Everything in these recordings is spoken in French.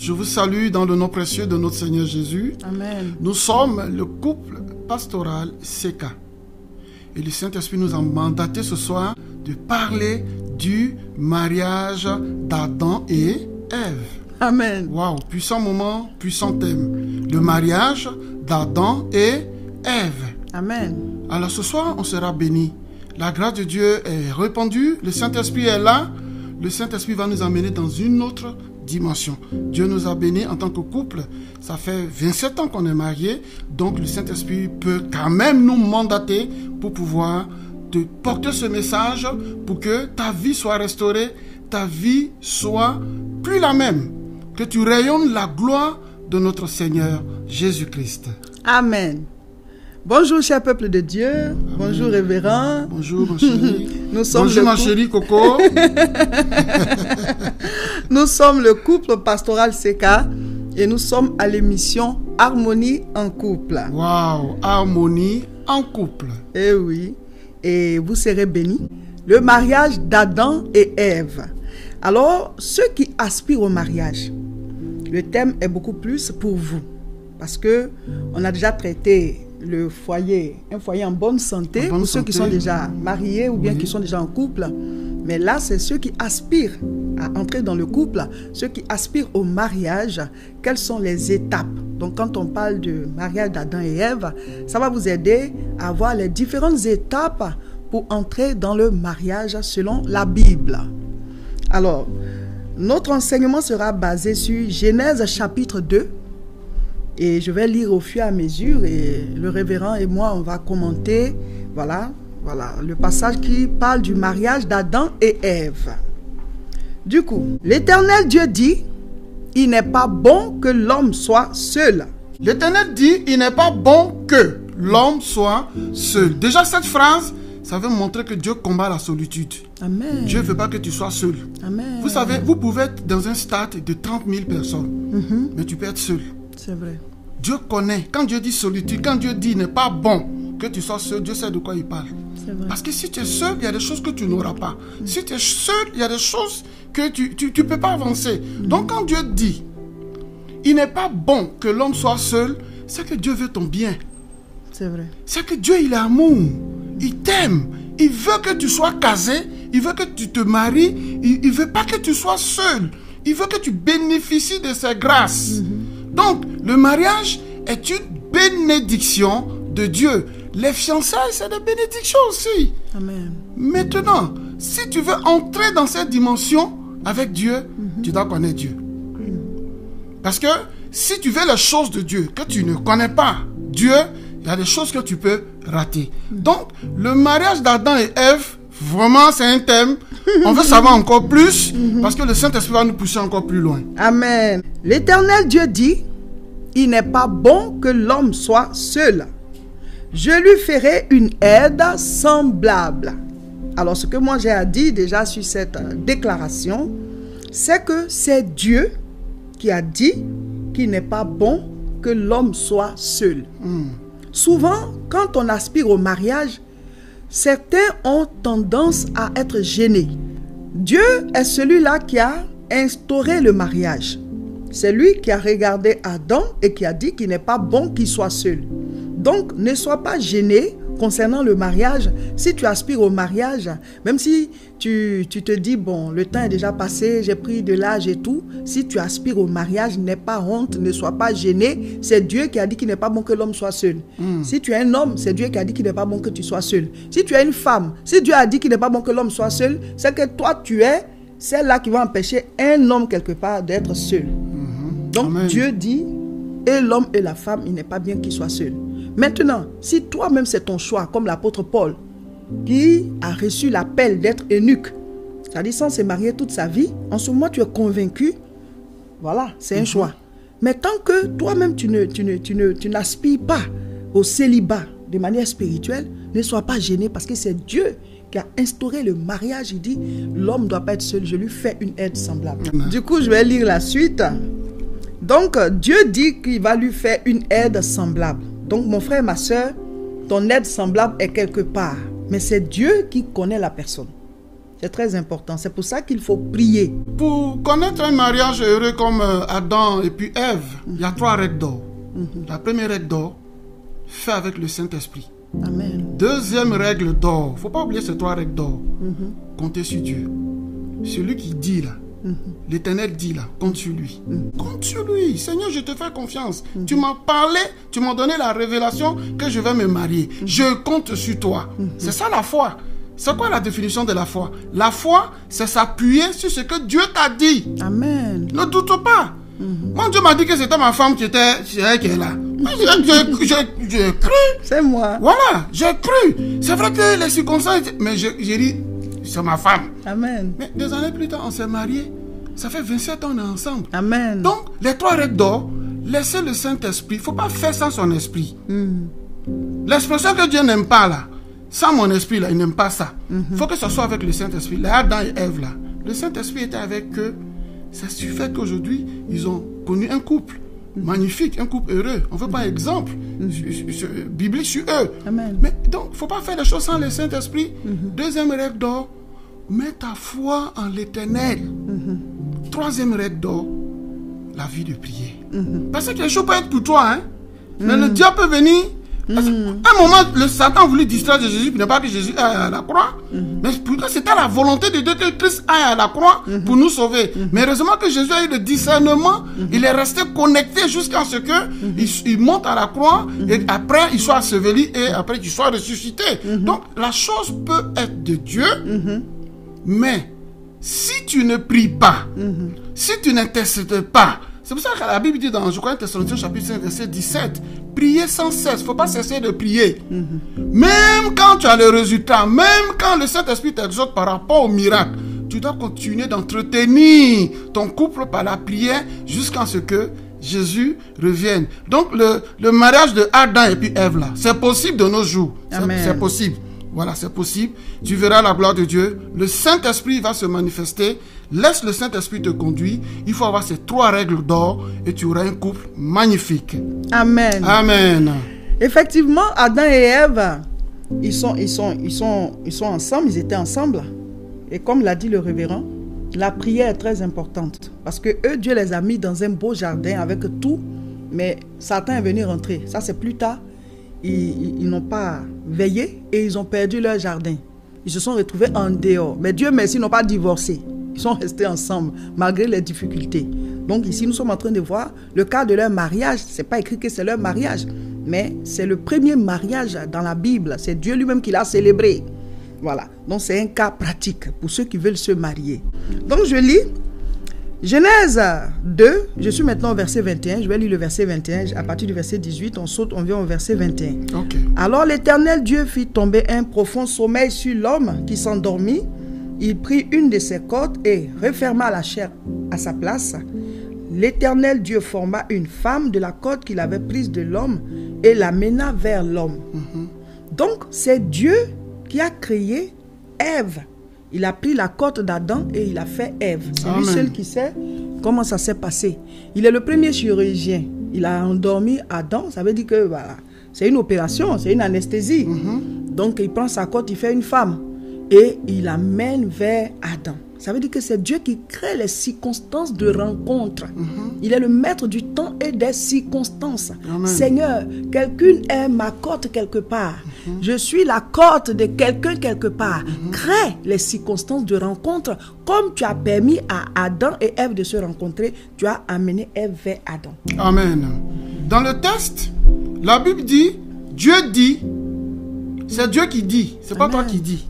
je vous salue dans le nom précieux de notre Seigneur Jésus. Amen. Nous sommes le couple pastoral Seka. Et le Saint-Esprit nous a mandaté ce soir de parler du mariage d'Adam et Ève. Amen. Waouh, puissant moment, puissant thème. Le mariage d'Adam et Ève. Amen. Alors ce soir, on sera béni. La grâce de Dieu est répandue, le Saint-Esprit est là. Le Saint-Esprit va nous emmener dans une autre dimension. Dieu nous a bénis en tant que couple. Ça fait 27 ans qu'on est mariés. Donc le Saint-Esprit peut quand même nous mandater pour pouvoir te porter ce message pour que ta vie soit restaurée, ta vie soit plus la même. Que tu rayonnes la gloire de notre Seigneur Jésus-Christ. Amen. Bonjour, cher peuple de Dieu. Amen. Bonjour, révérend. Bonjour, ma chérie. Nous sommes Bonjour, ma chérie Coco. Nous sommes le couple pastoral Seka et nous sommes à l'émission Harmonie en couple. Waouh, harmonie en couple. Eh oui, et vous serez bénis. Le mariage d'Adam et Ève. Alors, ceux qui aspirent au mariage, le thème est beaucoup plus pour vous. Parce que on a déjà traité le foyer, un foyer en bonne santé, pour ceux qui sont déjà mariés ou bien qui sont déjà en couple. Mais là, c'est ceux qui aspirent à entrer dans le couple, ceux qui aspirent au mariage. Quelles sont les étapes? Donc, quand on parle de mariage d'Adam et Ève, ça va vous aider à voir les différentes étapes pour entrer dans le mariage selon la Bible. Alors, notre enseignement sera basé sur Genèse chapitre 2. Et je vais lire au fur et à mesure et le révérend et moi, on va commenter, voilà, le passage qui parle du mariage d'Adam et Ève. Du coup, l'Éternel Dieu dit, il n'est pas bon que l'homme soit seul. L'Éternel dit, il n'est pas bon que l'homme soit seul. Déjà, cette phrase, ça veut montrer que Dieu combat la solitude. Amen. Dieu ne veut pas que tu sois seul. Amen. Vous savez, vous pouvez être dans un stade de 30 000 personnes, mais tu peux être seul. C'est vrai. Dieu connaît. Quand Dieu dit solitude, quand Dieu dit il n'est pas bon que tu sois seul, Dieu sait de quoi il parle. C'est vrai. Parce que si tu es seul, il y a des choses que tu n'auras pas. Si tu es seul, il y a des choses que tu peux pas avancer. Donc quand Dieu dit il n'est pas bon que l'homme soit seul, c'est que Dieu veut ton bien. C'est vrai. C'est que Dieu, il est amour. Il t'aime. Il veut que tu sois casé. Il veut que tu te maries. Il ne veut pas que tu sois seul. Il veut que tu bénéficies de ses grâces. Donc, le mariage est une bénédiction de Dieu. Les fiançailles, c'est des bénédictions aussi. Amen. Maintenant, si tu veux entrer dans cette dimension avec Dieu, tu dois connaître Dieu. Parce que si tu veux les choses de Dieu, que tu ne connais pas Dieu, il y a des choses que tu peux rater. Donc, le mariage d'Adam et Ève, vraiment, c'est un thème. On veut savoir encore plus parce que le Saint-Esprit va nous pousser encore plus loin. Amen. L'Éternel Dieu dit, il n'est pas bon que l'homme soit seul. Je lui ferai une aide semblable. Alors, ce que moi j'ai à dire déjà sur cette déclaration, c'est que c'est Dieu qui a dit qu'il n'est pas bon que l'homme soit seul. Souvent, quand on aspire au mariage, certains ont tendance à être gênés. Dieu est celui-là qui a instauré le mariage. C'est lui qui a regardé Adam et qui a dit qu'il n'est pas bon qu'il soit seul. Donc, ne sois pas gêné concernant le mariage. Si tu aspires au mariage, même si tu te dis, bon, le temps est déjà passé, j'ai pris de l'âge et tout, si tu aspires au mariage, n'aie pas honte, ne sois pas gêné. C'est Dieu qui a dit qu'il n'est pas bon que l'homme soit seul. Si tu es un homme, c'est Dieu qui a dit qu'il n'est pas bon que tu sois seul. Si tu es une femme, si Dieu a dit qu'il n'est pas bon que l'homme soit seul, c'est que toi, tu es celle-là qui va empêcher un homme quelque part d'être seul. Donc, Amen. Dieu dit, et l'homme et la femme, il n'est pas bien qu'ils soient seuls. Maintenant, si toi-même c'est ton choix, comme l'apôtre Paul, qui a reçu l'appel d'être eunuque, c'est-à-dire sans se marier toute sa vie, en ce moment tu es convaincu, voilà, c'est un choix. Mais tant que toi-même tu n'aspires pas au célibat de manière spirituelle, ne sois pas gêné parce que c'est Dieu qui a instauré le mariage. Il dit, l'homme ne doit pas être seul, je lui fais une aide semblable. Du coup, je vais lire la suite. Donc, Dieu dit qu'il va lui faire une aide semblable. Donc, mon frère, ma soeur, ton aide semblable est quelque part. Mais c'est Dieu qui connaît la personne. C'est très important. C'est pour ça qu'il faut prier. Pour connaître un mariage heureux comme Adam et puis Ève, il y a 3 règles d'or. La première règle d'or, fais avec le Saint-Esprit. Amen. Deuxième règle d'or, il ne faut pas oublier ces 3 règles d'or. Comptez sur Dieu. Celui qui dit là, l'Éternel dit là, compte sur lui. Compte sur lui. Seigneur, je te fais confiance. Tu m'as parlé, tu m'as donné la révélation que je vais me marier. Je compte sur toi. C'est ça la foi. C'est quoi la définition de la foi? La foi, c'est s'appuyer sur ce que Dieu t'a dit. Amen. Ne doute pas. Moi, Dieu m'a dit que c'était ma femme qui était elle qui est là. J'ai cru. C'est moi. Voilà, j'ai cru. C'est vrai que les circonstances... Mais j'ai dit, c'est ma femme. Amen. Mais des années plus tard, on s'est mariés. Ça fait 27 ans, on est ensemble. Amen. Donc, les 3 règles d'or, laissez le Saint-Esprit. Il ne faut pas faire sans son esprit. L'expression que Dieu n'aime pas là, sans mon esprit là, il n'aime pas ça. Il faut que ce soit avec le Saint-Esprit. Là, Adam et Ève là, le Saint-Esprit était avec eux. Ça suffit qu'aujourd'hui, ils ont connu un couple magnifique, un couple heureux. On ne veut pas exemple biblique sur eux. Amen. Mais donc, il ne faut pas faire les choses sans le Saint-Esprit. Deuxième règle d'or, mets ta foi en l'Éternel. Troisième règle d'or, la vie de prière. Parce que les choses peuvent être pour toi, hein. Mais le diable peut venir. À un moment, le Satan a voulu distraire Jésus pour ne pas que Jésus aille à la croix. Mais pourtant, c'était la volonté de Dieu que Christ aille à la croix pour nous sauver. Mais heureusement que Jésus a eu le discernement. Il est resté connecté jusqu'à ce que il monte à la croix et après il soit enseveli et après qu'il soit ressuscité. Donc, la chose peut être de Dieu, mais si tu ne pries pas, si tu n'intercèdes pas, c'est pour ça que la Bible dit dans, je crois, Thessaloniciens chapitre 5, verset 17, priez sans cesse. Il ne faut pas cesser de prier. Même quand tu as le résultat, même quand le Saint-Esprit t'exhorte par rapport au miracle, tu dois continuer d'entretenir ton couple par la prière jusqu'à ce que Jésus revienne. Donc, le mariage de Adam et puis Ève, là, c'est possible de nos jours. C'est possible. Voilà, c'est possible. Tu verras la gloire de Dieu. Le Saint-Esprit va se manifester. Laisse le Saint-Esprit te conduire. Il faut avoir ces 3 règles d'or et tu auras un couple magnifique. Amen. Amen. Effectivement, Adam et Ève, ils sont ensemble, ils étaient ensemble. Et comme l'a dit le révérend, la prière est très importante. Parce que eux, Dieu les a mis dans un beau jardin avec tout. Mais Satan est venu rentrer. Ça, c'est plus tard. Ils n'ont pas veillé et ils ont perdu leur jardin. Ils se sont retrouvés en dehors. Mais Dieu merci, ils n'ont pas divorcé. Ils sont restés ensemble malgré les difficultés. Donc ici, nous sommes en train de voir le cas de leur mariage. Ce n'est pas écrit que c'est leur mariage, mais c'est le premier mariage dans la Bible. C'est Dieu lui-même qui l'a célébré. Voilà. Donc c'est un cas pratique pour ceux qui veulent se marier. Donc je lis Genèse 2, je suis maintenant au verset 21, je vais lire le verset 21, à partir du verset 18, on saute, on vient au verset 21. Okay. Alors l'Éternel Dieu fit tomber un profond sommeil sur l'homme qui s'endormit. Il prit une de ses cordes et referma la chair à sa place. L'Éternel Dieu forma une femme de la corde qu'il avait prise de l'homme et l'amena vers l'homme. Donc c'est Dieu qui a créé Ève. Il a pris la côte d'Adam et il a fait Ève. C'est lui seul qui sait comment ça s'est passé. Il est le premier chirurgien. Il a endormi Adam. Ça veut dire que voilà, c'est une opération, c'est une anesthésie. Donc il prend sa côte, il fait une femme et il l'amène vers Adam. Ça veut dire que c'est Dieu qui crée les circonstances de rencontre. Il est le maître du temps et des circonstances. Amen. Seigneur, quelqu'un est ma côte quelque part. Je suis la côte de quelqu'un quelque part. Crée les circonstances de rencontre. Comme tu as permis à Adam et Ève de se rencontrer, tu as amené Ève vers Adam. Amen. Dans le texte, la Bible dit, Dieu dit, c'est Dieu qui dit, c'est pas toi qui dis.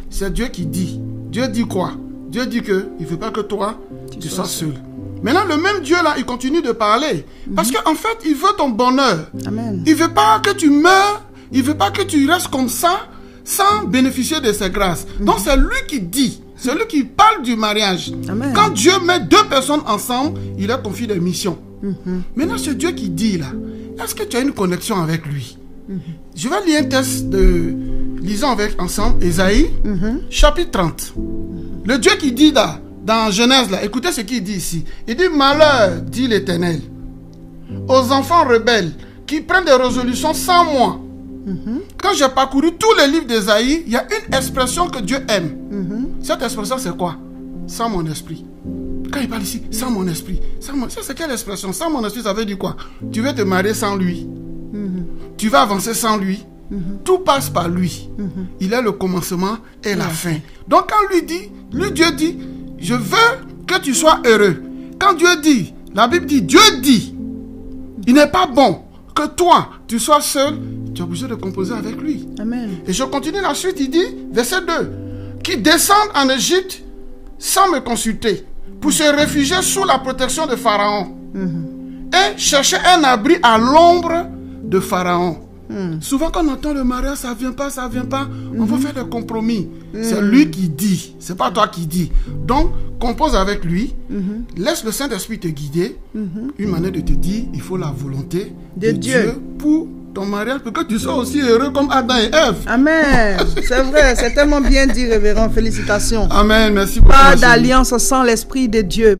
C'est Dieu qui dit. Dieu dit quoi? Dieu dit qu'il ne veut pas que toi, tu sois seul. Maintenant, le même Dieu là, il continue de parler. Parce qu'en fait, il veut ton bonheur. Amen. Il ne veut pas que tu meurs. Il ne veut pas que tu restes comme ça, sans bénéficier de ses grâces. Donc, c'est lui qui dit. C'est lui qui parle du mariage. Amen. Quand Dieu met 2 personnes ensemble, il leur confie des missions. Maintenant, c'est Dieu qui dit là. Est-ce que tu as une connexion avec lui? Je vais lire un texte lisons avec ensemble, Ésaïe, chapitre 30. Le Dieu qui dit là, dans Genèse là, écoutez ce qu'il dit ici. Il dit, malheur, dit l'Éternel, aux enfants rebelles qui prennent des résolutions sans moi Quand j'ai parcouru tous les livres d'Ésaïe, il y a une expression que Dieu aime. Cette expression, c'est quoi? Sans mon esprit. Quand il parle ici, sans mon esprit. Ça, c'est quelle expression? Sans mon esprit, ça veut dire quoi? Tu veux te marier sans lui. Tu vas avancer sans lui. Tout passe par lui. Il est le commencement et la fin. Donc quand Dieu dit, je veux que tu sois heureux. Quand Dieu dit, la Bible dit, Dieu dit, il n'est pas bon que toi, tu sois seul, tu es obligé de composer avec lui. Amen. Et je continue la suite, il dit, verset 2, qui descendent en Égypte sans me consulter, pour se réfugier sous la protection de Pharaon, et chercher un abri à l'ombre de Pharaon. Souvent quand on entend le mariage, ça vient pas, on va faire des compromis. C'est lui qui dit, c'est pas toi qui dis. Donc, compose avec lui, laisse le Saint-Esprit te guider. Une manière de te dire, il faut la volonté de Dieu pour ton mariage, pour que tu sois aussi heureux comme Adam et Ève. Amen. C'est vrai, c'est tellement bien dit, révérend. Félicitations. Amen, merci beaucoup. Pas d'alliance sans l'Esprit de Dieu.